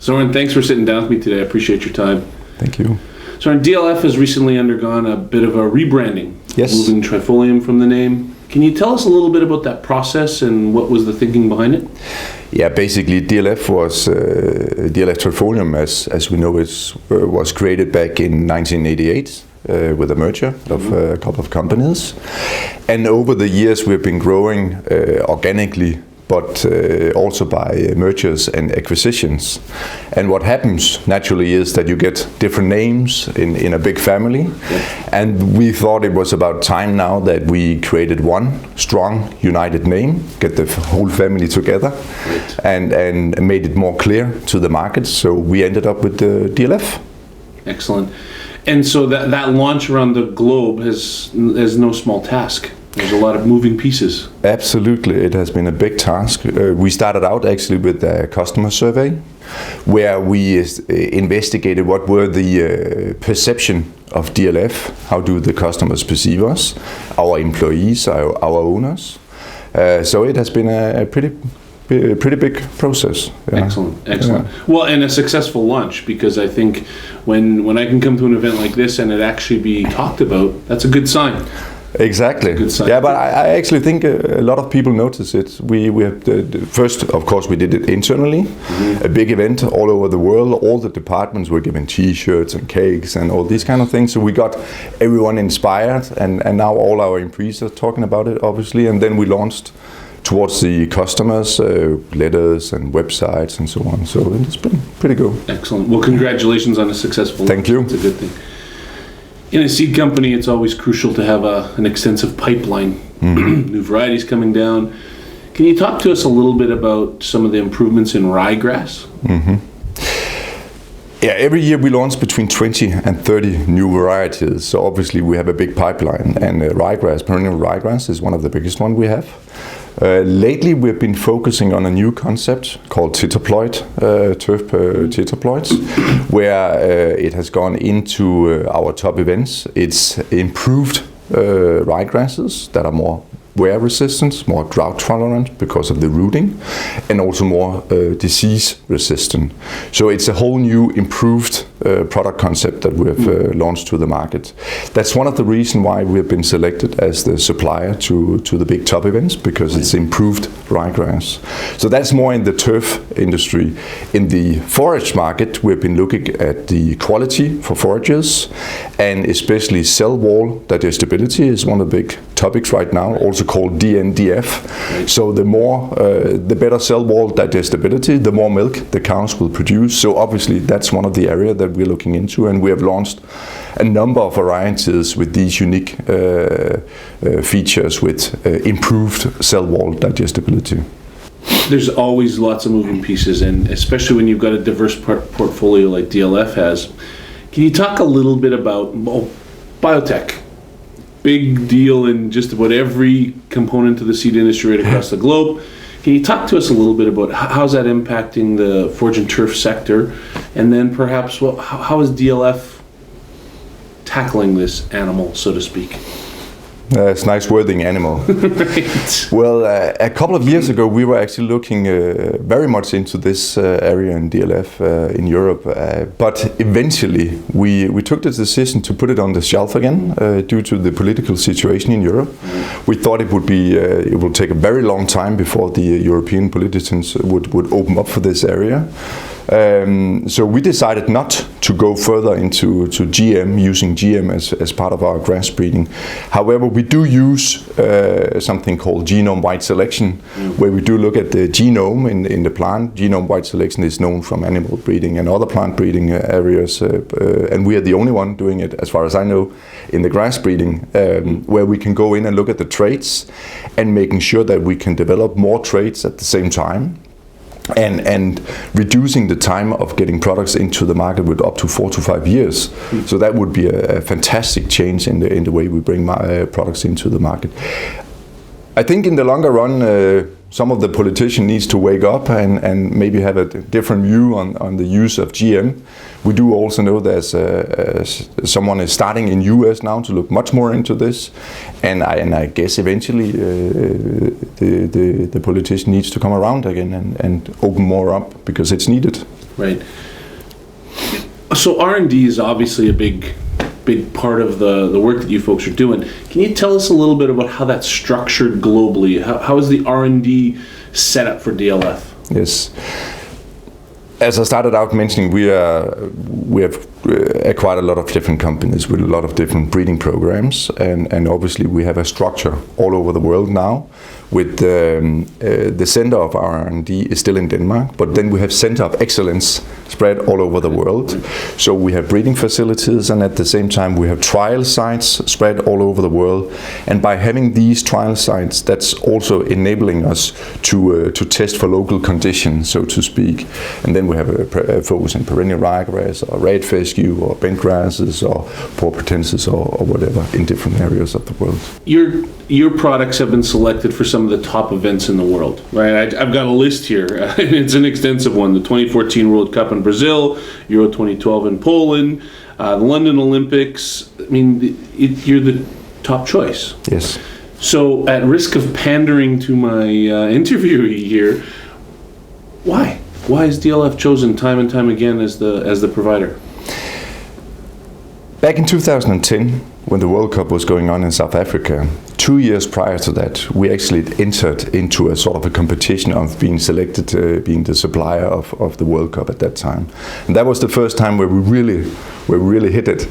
Søren, thanks for sitting down with me today. I appreciate your time. Thank you. Søren, DLF has recently undergone a bit of a rebranding, yes. Moving Trifolium from the name. Can you tell us a little bit about that process and what was the thinking behind it? Yeah, basically DLF was DLF Trifolium, as we know, was created back in 1988 with a merger of a couple of companies. And over the years we've been growing organically, but also by mergers and acquisitions. And what happens naturally is that you get different names in a big family. And we thought it was about time now that we created one strong, united name, get the whole family together, and made it more clear to the market. So we ended up with the DLF. Excellent. And so that launch around the globe is no small task. There's a lot of moving pieces. Absolutely, it has been a big task. We started out actually with a customer survey where we investigated what were the perception of DLF, how do the customers perceive us, our employees, our owners. So it has been a pretty big process. Yeah. Excellent. Yeah. Well, and a successful launch, because I think when I can come to an event like this and it actually be talked about, that's a good sign. Exactly. Yeah, but I actually think a lot of people notice it. We have first, of course, we did it internally, a big event all over the world. All the departments were given T-shirts and cakes and all these kind of things. So we got everyone inspired, and now all our employees are talking about it, obviously. And then we launched towards the customers, letters and websites and so on. So it's been pretty good. Excellent. Well, congratulations on a successful launch. Thank you. It's a good thing. In a seed company, it's always crucial to have an extensive pipeline, new varieties coming down. Can you talk to us a little bit about some of the improvements in ryegrass? Yeah, every year we launch between 20 and 30 new varieties. So obviously we have a big pipeline, and ryegrass, perennial ryegrass, is one of the biggest one we have. Lately we've been focusing on a new concept called tetraploid, turf tetraploids, where it has gone into our top events. It's improved ryegrasses that are more wear resistant, more drought tolerant because of the rooting, and also more disease resistant. So it's a whole new improved product concept that we have launched to the market. That's one of the reasons why we have been selected as the supplier to the big top events, because it's improved ryegrass. So that's more in the turf industry. In the forage market, we've been looking at the quality for forages, and especially cell wall digestibility is one of the big topics right now, also called DNDF. So the better cell wall digestibility, the more milk the cows will produce. So obviously that's one of the areas that we're looking into, and we have launched a number of varieties with these unique features with improved cell wall digestibility. There's always lots of moving pieces, and especially when you've got a diverse portfolio like DLF has. Can you talk a little bit about Biotech? Big deal in just about every component of the seed industry right across the globe. Can you talk to us a little bit about how's that impacting the forage and turf sector, and then perhaps how is DLF tackling this animal, so to speak? It's nice wording, animal. Right. Well, a couple of years ago we were actually looking very much into this area in DLF in Europe, but eventually we took the decision to put it on the shelf again due to the political situation in Europe. We thought it would take a very long time before the European politicians would open up for this area. So we decided not to go further into GM, using GM as part of our grass breeding. However, we do use something called genome-wide selection, where we do look at the genome in the plant. Genome-wide selection is known from animal breeding and other plant breeding areas, and we are the only one doing it, as far as I know, in the grass breeding, where we can go in and look at the traits and making sure that we can develop more traits at the same time. And reducing the time of getting products into the market with up to 4 to 5 years. So that would be a fantastic change in the way we bring products into the market. I think in the longer run, some of the politicians needs to wake up and maybe have a different view on the use of GM. We do also know there's someone is starting in US now to look much more into this, and I guess eventually the politician needs to come around again and open more up, because it's needed. Right. So R&D is obviously a big part of the work that you folks are doing. Can you tell us a little bit about how that's structured globally? How is the R&D set up for DLF? Yes. As I started out mentioning, we have acquired a lot of different companies with a lot of different breeding programs, and obviously we have a structure all over the world now. With the center of our R&D is still in Denmark, but then we have center of excellence spread all over the world. So we have breeding facilities, and at the same time we have trial sites spread all over the world. And by having these trial sites, that's also enabling us to test for local conditions, so to speak. And then we have a focus in perennial ryegrass or red fescue or bent grasses or poor pretenses or whatever in different areas of the world. Your products have been selected for some of the top events in the world, right? I've got a list here. It's an extensive one. The 2014 World Cup in Brazil, Euro 2012 in Poland, the London Olympics. I mean, you're the top choice. Yes. So at risk of pandering to my interviewee here, why? Why is DLF chosen time and time again as the provider? Back in 2010, when the World Cup was going on in South Africa, 2 years prior to that, we actually entered into a sort of a competition of being selected, being the supplier of the World Cup at that time. And that was the first time where we really hit it.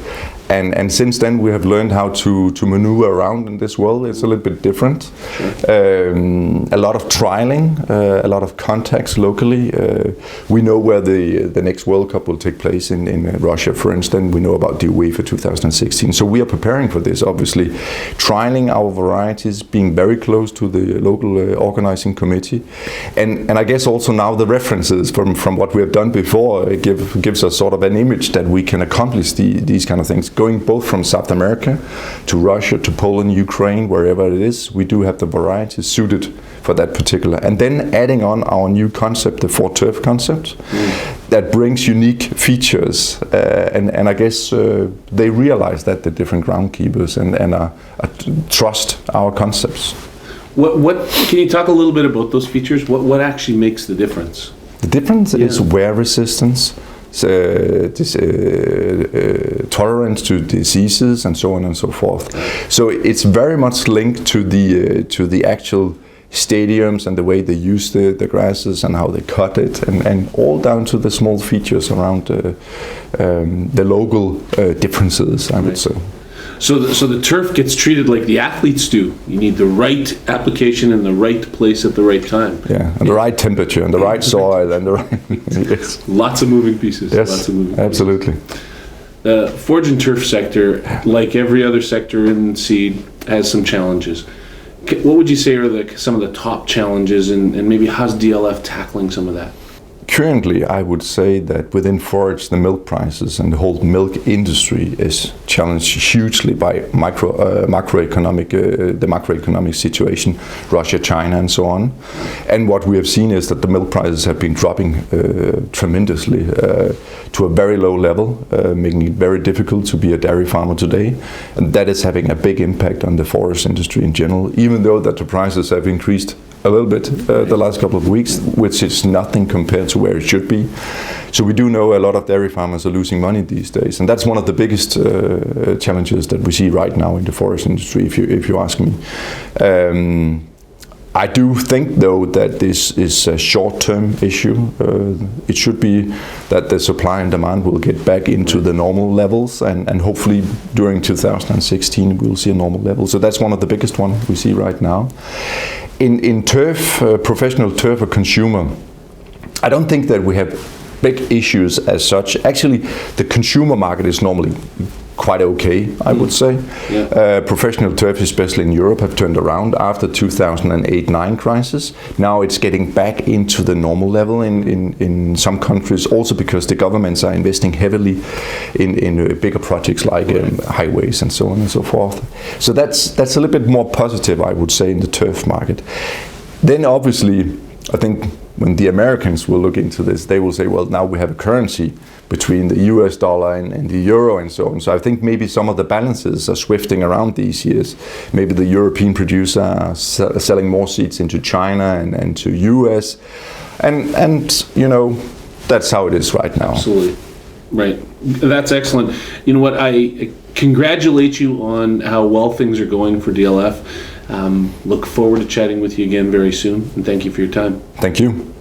And since then we have learned how to maneuver around in this world. It's a little bit different. Sure. A lot of trialing, a lot of contacts locally. We know where the next World Cup will take place in Russia, for instance. We know about the UEFA 2016. So we are preparing for this, obviously. Trialing our varieties, being very close to the local organizing committee. And I guess also now the references from what we have done before gives us sort of an image that we can accomplish these kind of things. Going both from South America to Russia to Poland, Ukraine, wherever it is, we do have the varieties suited for that particular. And then adding on our new concept, the 4-turf concept, that brings unique features. And I guess they realize that, the different groundkeepers, and trust our concepts. What can you talk a little bit about those features? What actually makes the difference? The difference is wear resistance, tolerance to diseases, and so on and so forth. So it's very much linked to the actual stadiums and the way they use the grasses and how they cut it, and all down to the small features around the local differences, I would say. So the turf gets treated like the athletes do. You need the right application in the right place at the right time. Yeah, and the right temperature, and the right soil, and the right... Yes. Lots of moving pieces. Yes, lots of moving absolutely. Pieces. The forage and turf sector, like every other sector in seed, has some challenges. What would you say are some of the top challenges, and maybe how's DLF tackling some of that? Currently, I would say that within forage, the milk prices and the whole milk industry is challenged hugely by the macroeconomic situation, Russia, China, and so on. And what we have seen is that the milk prices have been dropping tremendously to a very low level, making it very difficult to be a dairy farmer today. And that is having a big impact on the forage industry in general, even though that the prices have increased a little bit the last couple of weeks, which is nothing compared to where it should be. So we do know a lot of dairy farmers are losing money these days, and that's one of the biggest challenges that we see right now in the forest industry, if you ask me. I do think, though, that this is a short-term issue. It should be that the supply and demand will get back into the normal levels, and hopefully during 2016 we'll see a normal level. So that's one of the biggest ones we see right now. In turf, professional turf or consumer, I don't think that we have big issues as such. Actually, the consumer market is normally quite okay, I would say. Yeah. Professional turf, especially in Europe, have turned around after 2008-9 crisis. Now it's getting back into the normal level in some countries, also because the governments are investing heavily in bigger projects like highways and so on and so forth. So that's a little bit more positive, I would say, in the turf market. Then obviously, I think when the Americans will look into this, they will say, well, now we have a currency between the US dollar and the euro and so on. So I think maybe some of the balances are shifting around these years. Maybe the European producer are selling more seeds into China and to US. And you know, that's how it is right now. Absolutely. Right. That's excellent. You know what? I congratulate you on how well things are going for DLF. Look forward to chatting with you again very soon, and thank you for your time. Thank you.